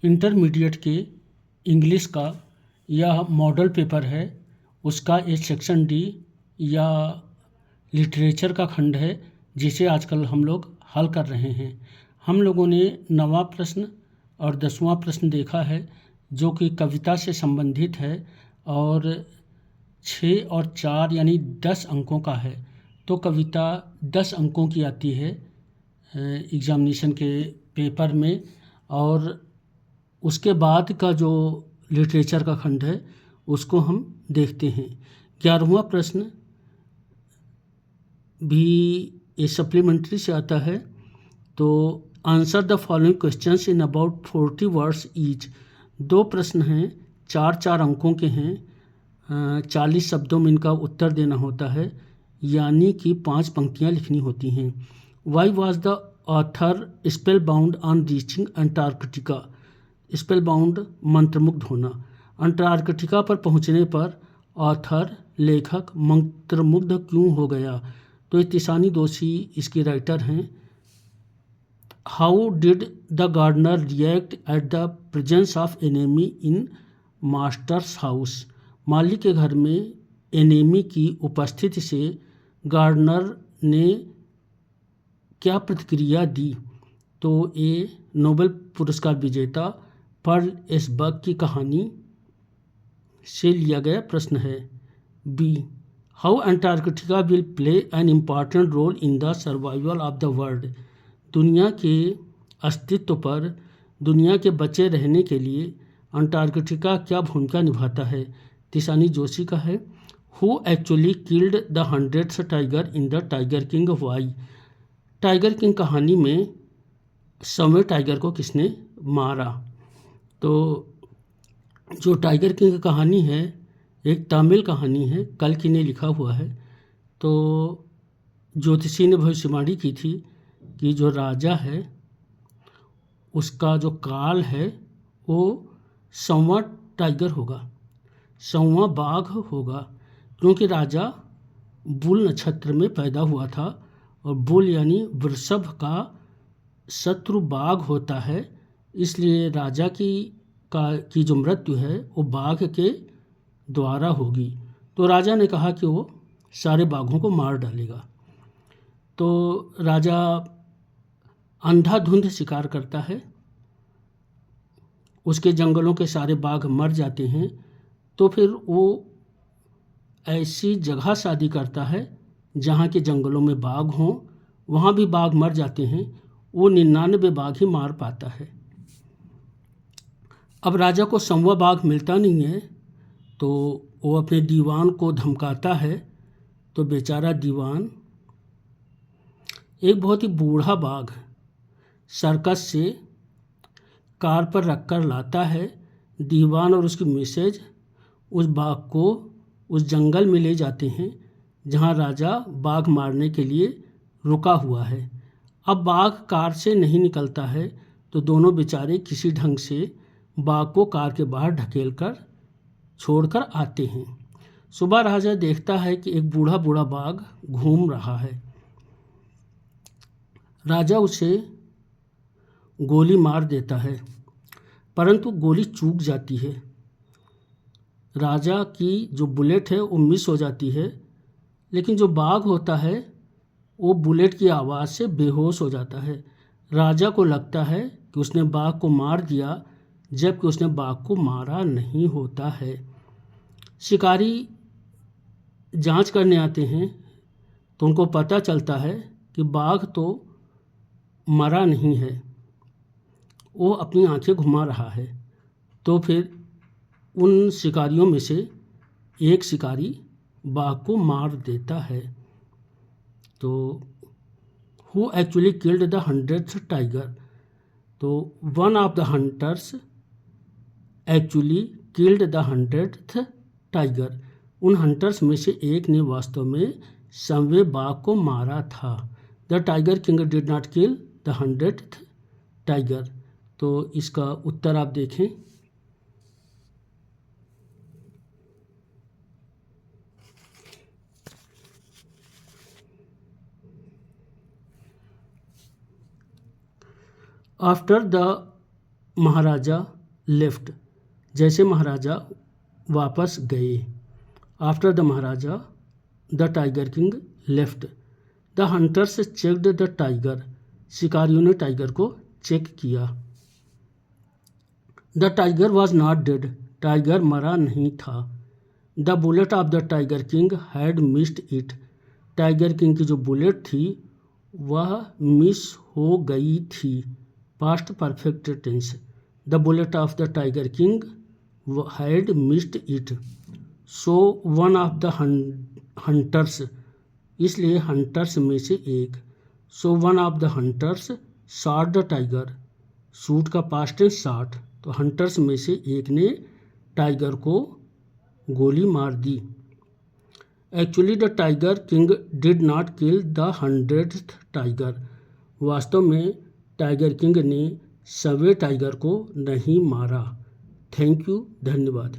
Intermediate के English का यह मॉडल पेपर है। उसका एक सेक्शन डी या लिटरेचर का खंड है जिसे आजकल हम लोग हल कर रहे हैं। हम लोगों ने 9वां प्रश्न और 10वां प्रश्न देखा है जो कि कविता से संबंधित है और 6 और 4 यानी 10 अंकों का है। तो कविता 10 अंकों की आती है एग्जामिनेशन के पेपर में, और उसके बाद का जो लिटरेचर का खंड है उसको हम देखते हैं। 11वां प्रश्न भी ये सप्लीमेंट्री से आता है। तो answer the following questions in about 40 words each. 2 प्रश्न हैं, 4 अंकों के हैं, 40 शब्दों में इनका उत्तर देना होता है, यानी कि 5 पंक्तियां लिखनी होती हैं। Why was the author spell bound on reaching Antarctica. Spell bound मंत्रमुग्ध होना। अंटार्कटिका पर पहुंचने पर ऑथर लेखक मंत्रमुग्ध क्यों हो गया? तो ये तिसानी दोषी इसके राइटर हैं। How did the gardener react at the presence of enemy in master's house. माली के घर में एनेमी की उपस्थिति से गार्डनर ने क्या प्रतिक्रिया दी? तो ये नोबेल पुरस्कार विजेता पर्ल एसबर्ग की कहानी से लिया गया प्रश्न है। B, how Antarctica will play an important role in the survival of the world. दुनिया के अस्तित्व पर, दुनिया के बचे रहने के लिए अंटार्कटिका क्या भूमिका निभाता है? तिसानी जोशी का है। Who actually killed the 100th tiger in the tiger King why. Tiger King कहानी में 100वें टाइगर को किसने मारा? तो जो टाइगर किंग कहानी है एक तमिल कहानी है, कल्कि ने लिखा हुआ है। तो ज्योतिषी ने भविष्यवाणी की थी कि जो राजा है उसका जो काल है वो 100वां टाइगर होगा, 100वां बाघ होगा, क्योंकि राजा बुल नक्षत्र में पैदा हुआ था और बुल यानी वृषभ का शत्रु बाघ होता है, इसलिए राजा की जो मृत्यु है वो बाघ के द्वारा होगी। तो राजा ने कहा कि वो सारे बाघों को मार डालेगा। तो राजा अंधाधुंध शिकार करता है, उसके जंगलों के सारे बाघ मर जाते हैं। तो फिर वो ऐसी जगह शादी करता है जहाँ के जंगलों में बाघ हों, वहाँ भी बाघ मर जाते हैं, वो 99 बाघ ही मार पाता है। अब राजा को 100वां बाघ मिलता नहीं है तो वो अपने दीवान को धमकाता है। तो बेचारा दीवान एक बहुत ही बूढ़ा बाघ सर्कस से कार पर रखकर लाता है। दीवान और उसकी मिसेज उस बाघ को उस जंगल में ले जाते हैं जहां राजा बाघ मारने के लिए रुका हुआ है। अब बाघ कार से नहीं निकलता है तो दोनों बेचारे किसी ढंग से बाघ को कार के बाहर ढकेलकर छोड़कर आते हैं। सुबह राजा देखता है कि एक बूढ़ा बूढ़ा बाघ घूम रहा है। राजा उसे गोली मार देता है, परंतु गोली चूक जाती है। राजा की जो बुलेट है वो मिस हो जाती है, लेकिन जो बाघ होता है वो बुलेट की आवाज़ से बेहोश हो जाता है। राजा को लगता है कि उसने बाघ को मार दिया, जबकि उसने बाघ को मारा नहीं होता है। शिकारी जांच करने आते हैं तो उनको पता चलता है कि बाघ तो मरा नहीं है, वो अपनी आंखें घुमा रहा है। तो फिर उन शिकारियों में से एक शिकारी बाघ को मार देता है। तो who actually killed the 100th tiger. तो one of the hunters actually killed the 100th tiger. उन हंटर्स में से एक ने वास्तव में 100वें बाघ को मारा था। The tiger king did not kill the 100th tiger. तो इसका उत्तर आप देखें। आफ्टर द महाराजा लेफ्ट, जैसे महाराजा वापस गए। After the maharaja the tiger king left. The hunters checked the tiger, शिकारियों ने टाइगर को चेक किया। The tiger was not dead, tiger मरा नहीं था। The bullet of the tiger king had missed it, tiger king की जो बुलेट थी वह मिस हो गई थी। Past perfect tense. The bullet of the tiger king had missed it. So one of the hunters, इसलिए हंटर्स में से एक। So one of the hunters shot the tiger, shoot का पास्ट टेंस शॉट, तो hunters में से एक ने टाइगर को गोली मार दी। Actually the tiger king did not kill the 100th tiger, वास्तव में टाइगर किंग ने 100वें टाइगर को नहीं मारा। थैंक यू, धन्यवाद।